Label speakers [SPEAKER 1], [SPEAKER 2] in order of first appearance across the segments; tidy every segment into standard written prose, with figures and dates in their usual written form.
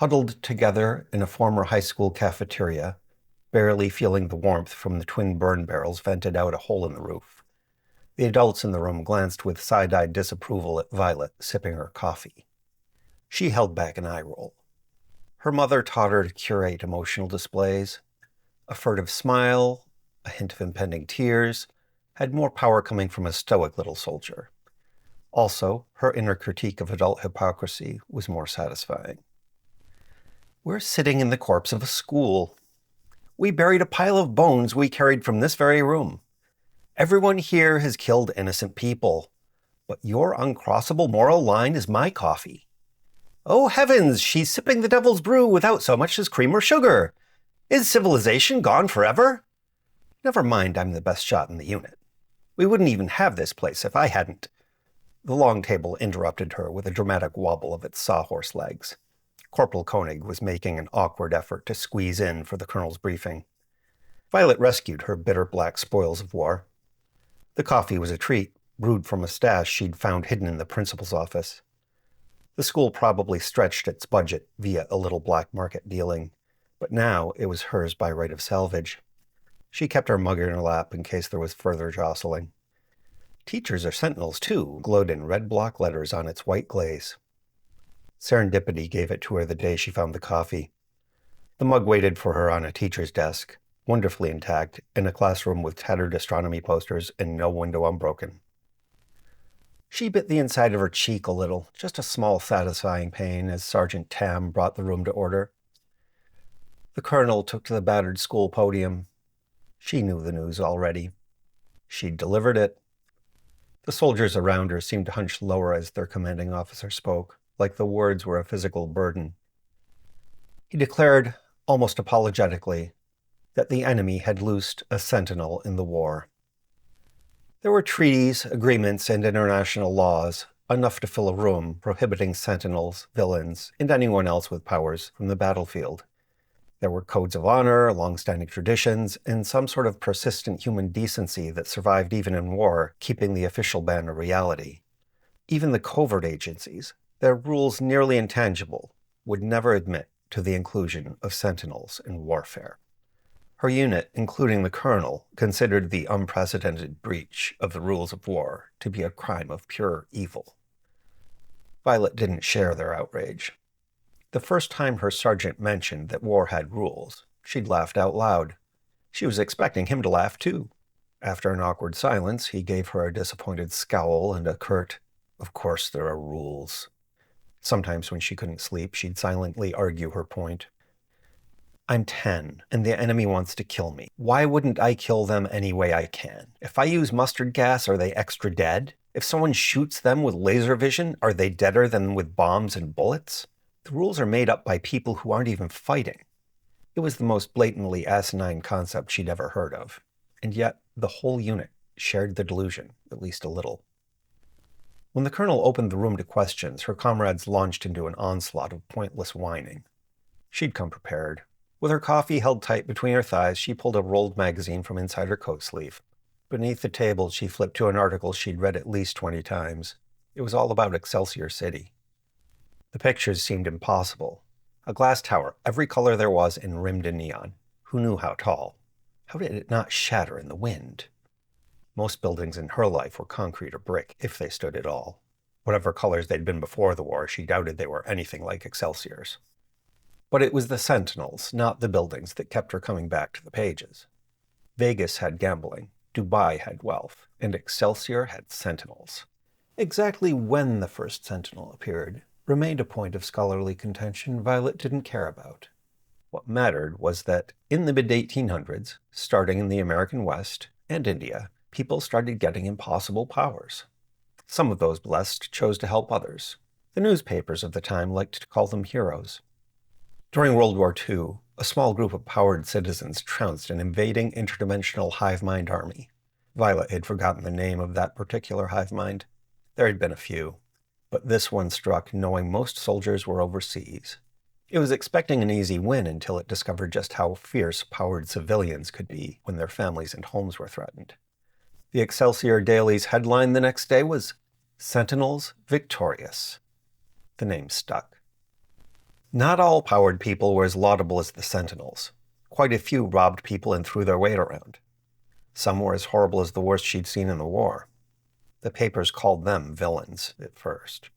[SPEAKER 1] Huddled together in a former high school cafeteria, barely feeling the warmth from the twin burn barrels vented out a hole in the roof. The adults in the room glanced with side-eyed disapproval at Violet sipping her coffee. She held back an eye roll. Her mother taught her to curate emotional displays. A furtive smile, a hint of impending tears, had more power coming from a stoic little soldier. Also, her inner critique of adult hypocrisy was more satisfying. We're sitting in the corpse of a school. We buried a pile of bones we carried from this very room. Everyone here has killed innocent people, but your uncrossable moral line is my coffee. Oh heavens, she's sipping the devil's brew without so much as cream or sugar. Is civilization gone forever? Never mind, I'm the best shot in the unit. We wouldn't even have this place if I hadn't. The long table interrupted her with a dramatic wobble of its sawhorse legs. Corporal Koenig was making an awkward effort to squeeze in for the colonel's briefing. Violet rescued her bitter black spoils of war. The coffee was a treat, brewed from a stash she'd found hidden in the principal's office. The school probably stretched its budget via a little black market dealing, but now it was hers by right of salvage. She kept her mug in her lap in case there was further jostling. Teachers are sentinels, too, glowed in red block letters on its white glaze. Serendipity gave it to her the day she found the coffee. The mug waited for her on a teacher's desk, wonderfully intact, in a classroom with tattered astronomy posters and no window unbroken. She bit the inside of her cheek a little, just a small satisfying pain, as Sergeant Tam brought the room to order. The colonel took to the battered school podium. She knew the news already. She'd delivered it. The soldiers around her seemed to hunch lower as their commanding officer spoke, like the words were a physical burden. He declared, almost apologetically, that the enemy had loosed a sentinel in the war. There were treaties, agreements, and international laws, enough to fill a room prohibiting sentinels, villains, and anyone else with powers from the battlefield. There were codes of honor, long-standing traditions, and some sort of persistent human decency that survived even in war, keeping the official ban a reality. Even the covert agencies, their rules nearly intangible, would never admit to the inclusion of sentinels in warfare. Her unit, including the colonel, considered the unprecedented breach of the rules of war to be a crime of pure evil. Violet didn't share their outrage. The first time her sergeant mentioned that war had rules, she'd laughed out loud. She was expecting him to laugh too. After an awkward silence, he gave her a disappointed scowl and a curt, "Of course there are rules." Sometimes when she couldn't sleep, she'd silently argue her point. I'm 10, and the enemy wants to kill me. Why wouldn't I kill them any way I can? If I use mustard gas, are they extra dead? If someone shoots them with laser vision, are they deader than with bombs and bullets? The rules are made up by people who aren't even fighting. It was the most blatantly asinine concept she'd ever heard of, and yet the whole unit shared the delusion, at least a little. When the colonel opened the room to questions, her comrades launched into an onslaught of pointless whining. She'd come prepared. With her coffee held tight between her thighs, she pulled a rolled magazine from inside her coat sleeve. Beneath the table, she flipped to an article she'd read at least 20 times. It was all about Excelsior City. The pictures seemed impossible. A glass tower, every color there was and rimmed in neon. Who knew how tall? How did it not shatter in the wind? Most buildings in her life were concrete or brick, if they stood at all. Whatever colors they'd been before the war, she doubted they were anything like Excelsior's. But it was the sentinels, not the buildings, that kept her coming back to the pages. Vegas had gambling, Dubai had wealth, and Excelsior had sentinels. Exactly when the first sentinel appeared remained a point of scholarly contention Violet didn't care about. What mattered was that in the mid-1800s, starting in the American West and India, people started getting impossible powers. Some of those blessed chose to help others. The newspapers of the time liked to call them heroes. During World War II, a small group of powered citizens trounced an invading interdimensional hive mind army. Violet had forgotten the name of that particular hive mind. There had been a few, but this one struck knowing most soldiers were overseas. It was expecting an easy win until it discovered just how fierce powered civilians could be when their families and homes were threatened. The Excelsior Daily's headline the next day was, "Sentinels Victorious." The name stuck. Not all powered people were as laudable as the Sentinels. Quite a few robbed people and threw their weight around. Some were as horrible as the worst she'd seen in the war. The papers called them villains at first.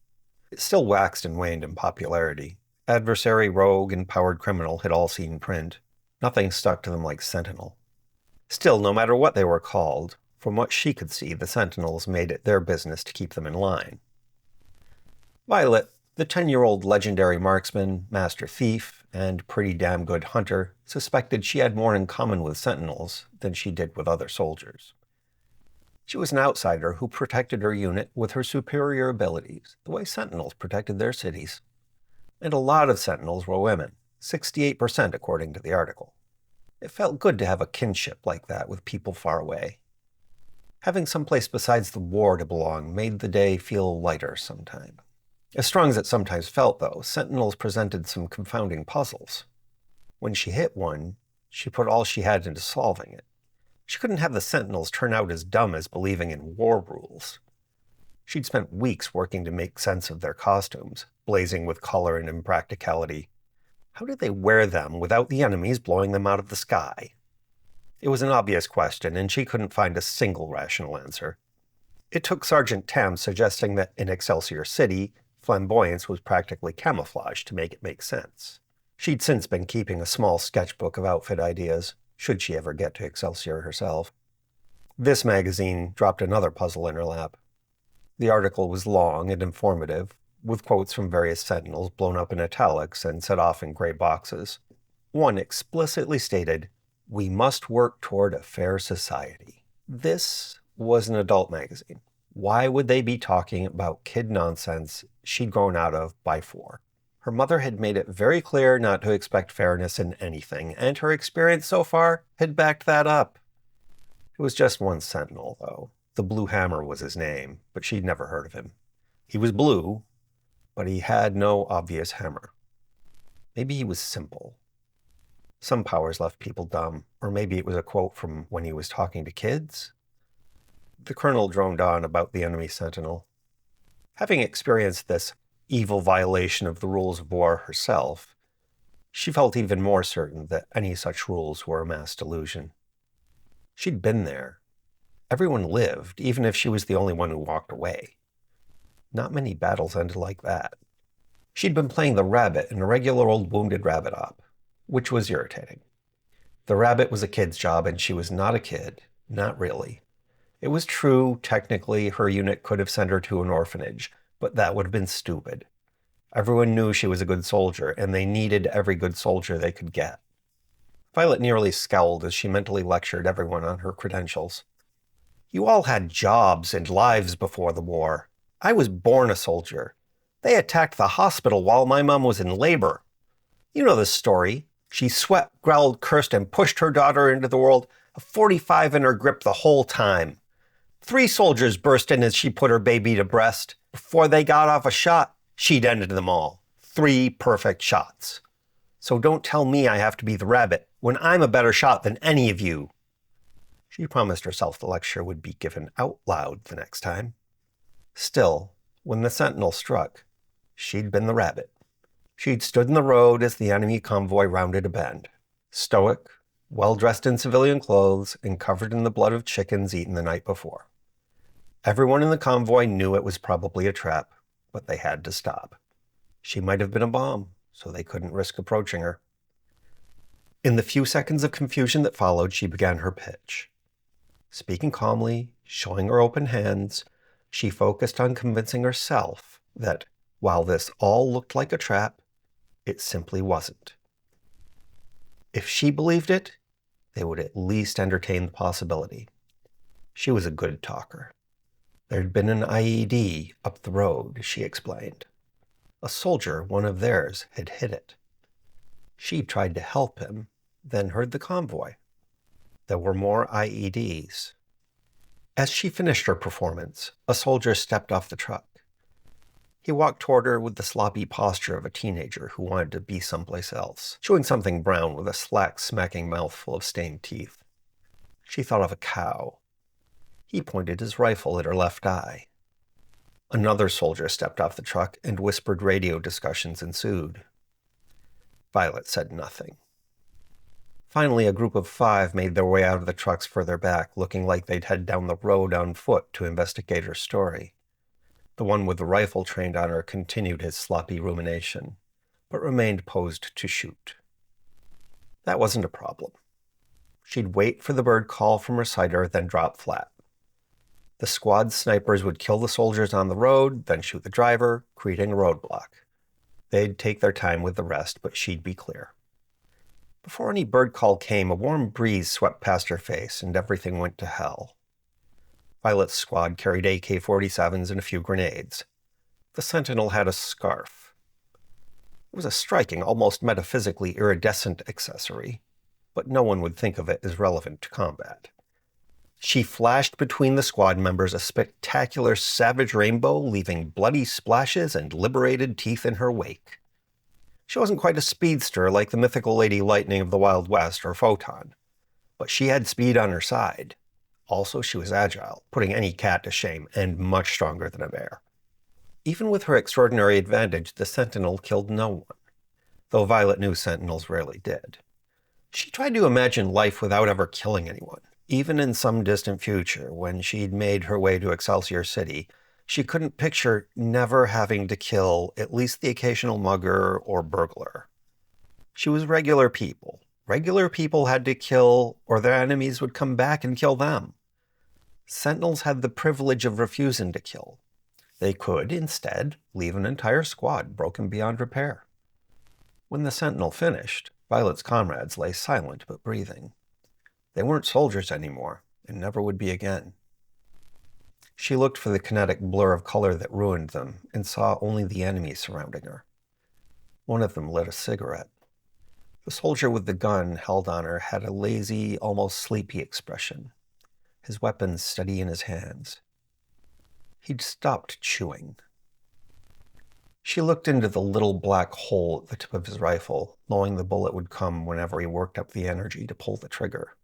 [SPEAKER 1] It still waxed and waned in popularity. Adversary, rogue, and powered criminal had all seen print. Nothing stuck to them like Sentinel. Still, no matter what they were called, from what she could see, the Sentinels made it their business to keep them in line. Violet, the 10-year-old legendary marksman, master thief, and pretty damn good hunter, suspected she had more in common with Sentinels than she did with other soldiers. She was an outsider who protected her unit with her superior abilities, the way Sentinels protected their cities. And a lot of Sentinels were women, 68% according to the article. It felt good to have a kinship like that with people far away. Having someplace besides the war to belong made the day feel lighter sometimes. As strong as it sometimes felt, though, Sentinels presented some confounding puzzles. When she hit one, she put all she had into solving it. She couldn't have the Sentinels turn out as dumb as believing in war rules. She'd spent weeks working to make sense of their costumes, blazing with color and impracticality. How did they wear them without the enemies blowing them out of the sky? It was an obvious question, and she couldn't find a single rational answer. It took Sergeant Tam suggesting that in Excelsior City, flamboyance was practically camouflage to make it make sense. She'd since been keeping a small sketchbook of outfit ideas, should she ever get to Excelsior herself. This magazine dropped another puzzle in her lap. The article was long and informative, with quotes from various Sentinels blown up in italics and set off in gray boxes. One explicitly stated, "We must work toward a fair society." This was an adult magazine. Why would they be talking about kid nonsense she'd grown out of by 4? Her mother had made it very clear not to expect fairness in anything, and her experience so far had backed that up. It was just one Sentinel, though. The Blue Hammer was his name, but she'd never heard of him. He was blue, but he had no obvious hammer. Maybe he was simple. Some powers left people dumb, or maybe it was a quote from when he was talking to kids. The colonel droned on about the enemy Sentinel. Having experienced this evil violation of the rules of war herself, she felt even more certain that any such rules were a mass delusion. She'd been there. Everyone lived, even if she was the only one who walked away. Not many battles ended like that. She'd been playing the rabbit in a regular old wounded rabbit op, which was irritating. The rabbit was a kid's job, and she was not a kid. Not really. It was true, technically, her unit could have sent her to an orphanage, but that would have been stupid. Everyone knew she was a good soldier, and they needed every good soldier they could get. Violet nearly scowled as she mentally lectured everyone on her credentials. You all had jobs and lives before the war. I was born a soldier. They attacked the hospital while my mom was in labor. You know the story. She sweat, growled, cursed, and pushed her daughter into the world, a .45 in her grip the whole time. 3 soldiers burst in as she put her baby to breast. Before they got off a shot, she'd ended them all. 3 perfect shots. So don't tell me I have to be the rabbit when I'm a better shot than any of you. She promised herself the lecture would be given out loud the next time. Still, when the Sentinel struck, she'd been the rabbit. She'd stood in the road as the enemy convoy rounded a bend. Stoic, well-dressed in civilian clothes, and covered in the blood of chickens eaten the night before. Everyone in the convoy knew it was probably a trap, but they had to stop. She might have been a bomb, so they couldn't risk approaching her. In the few seconds of confusion that followed, she began her pitch. Speaking calmly, showing her open hands, she focused on convincing herself that, while this all looked like a trap, it simply wasn't. If she believed it, they would at least entertain the possibility. She was a good talker. There'd been an IED up the road, she explained. A soldier, one of theirs, had hit it. She tried to help him, then heard the convoy. There were more IEDs. As she finished her performance, a soldier stepped off the truck. He walked toward her with the sloppy posture of a teenager who wanted to be someplace else, chewing something brown with a slack, smacking mouthful of stained teeth. She thought of a cow. He pointed his rifle at her left eye. Another soldier stepped off the truck, and whispered radio discussions ensued. Violet said nothing. Finally, a group of 5 made their way out of the trucks further back, looking like they'd head down the road on foot to investigate her story. The one with the rifle trained on her continued his sloppy rumination, but remained posed to shoot. That wasn't a problem. She'd wait for the bird call from her sighter, then drop flat. The squad snipers would kill the soldiers on the road, then shoot the driver, creating a roadblock. They'd take their time with the rest, but she'd be clear. Before any bird call came, a warm breeze swept past her face, and everything went to hell. Violet's squad carried AK-47s and a few grenades. The Sentinel had a scarf. It was a striking, almost metaphysically iridescent accessory, but no one would think of it as relevant to combat. She flashed between the squad members a spectacular savage rainbow, leaving bloody splashes and liberated teeth in her wake. She wasn't quite a speedster like the mythical Lady Lightning of the Wild West or Photon, but she had speed on her side. Also, she was agile, putting any cat to shame, and much stronger than a bear. Even with her extraordinary advantage, the Sentinel killed no one, though Violet knew Sentinels rarely did. She tried to imagine life without ever killing anyone. Even in some distant future, when she'd made her way to Excelsior City, she couldn't picture never having to kill at least the occasional mugger or burglar. She was regular people. Regular people had to kill, or their enemies would come back and kill them. Sentinels had the privilege of refusing to kill. They could, instead, leave an entire squad broken beyond repair. When the Sentinel finished, Violet's comrades lay silent but breathing. They weren't soldiers anymore, and never would be again. She looked for the kinetic blur of color that ruined them, and saw only the enemies surrounding her. One of them lit a cigarette. The soldier with the gun held on her had a lazy, almost sleepy expression, his weapon steady in his hands. He'd stopped chewing. She looked into the little black hole at the tip of his rifle, knowing the bullet would come whenever he worked up the energy to pull the trigger.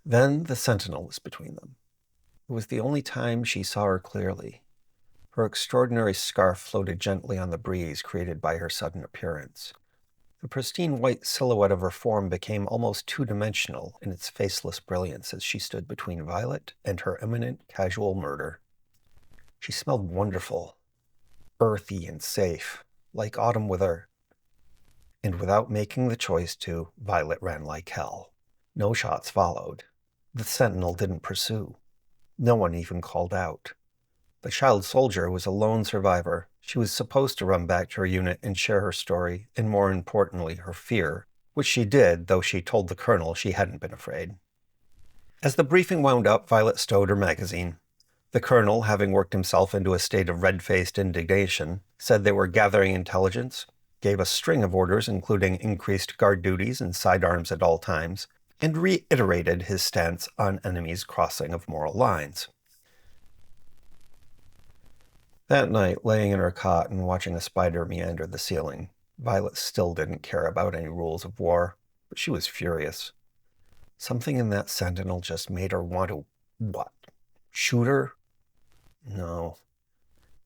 [SPEAKER 1] Then the Sentinel was between them. It was the only time she saw her clearly. Her extraordinary scarf floated gently on the breeze created by her sudden appearance. The pristine white silhouette of her form became almost two-dimensional in its faceless brilliance as she stood between Violet and her imminent casual murder. She smelled wonderful, earthy and safe, like autumn with her. And without making the choice to, Violet ran like hell. No shots followed. The Sentinel didn't pursue. No one even called out. The child soldier was a lone survivor. She was supposed to run back to her unit and share her story, and more importantly, her fear, which she did, though she told the colonel she hadn't been afraid. As the briefing wound up, Violet stowed her magazine. The colonel, having worked himself into a state of red-faced indignation, said they were gathering intelligence, gave a string of orders including increased guard duties and sidearms at all times, and reiterated his stance on enemies' crossing of moral lines. That night, laying in her cot and watching a spider meander the ceiling, Violet still didn't care about any rules of war, but she was furious. Something in that Sentinel just made her want to, what? Shoot her? No.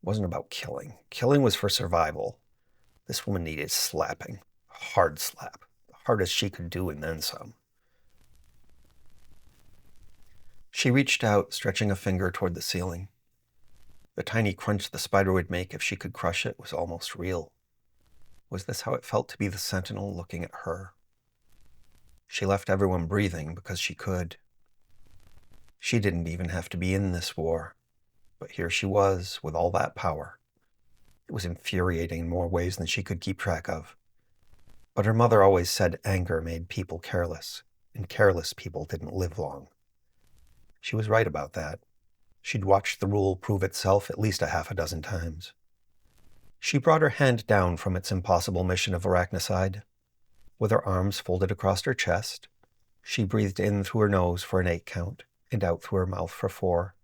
[SPEAKER 1] It wasn't about killing. Killing was for survival. This woman needed slapping. A hard slap. The hardest she could do and then some. She reached out, stretching a finger toward the ceiling. The tiny crunch the spider would make if she could crush it was almost real. Was this how it felt to be the Sentinel looking at her? She left everyone breathing because she could. She didn't even have to be in this war, but here she was with all that power. It was infuriating in more ways than she could keep track of. But her mother always said anger made people careless, and careless people didn't live long. She was right about that. She'd watched the rule prove itself at least a half a dozen times. She brought her hand down from its impossible mission of arachnicide. With her arms folded across her chest, she breathed in through her nose for an 8 count and out through her mouth for 4,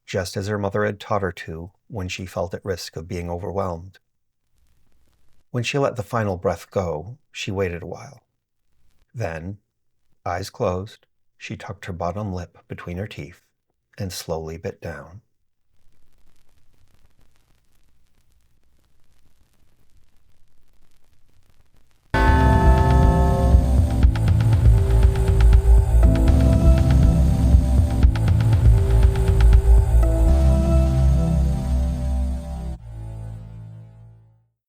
[SPEAKER 1] just as her mother had taught her to when she felt at risk of being overwhelmed. When she let the final breath go, she waited a while. Then, eyes closed, she tucked her bottom lip between her teeth and slowly bit down.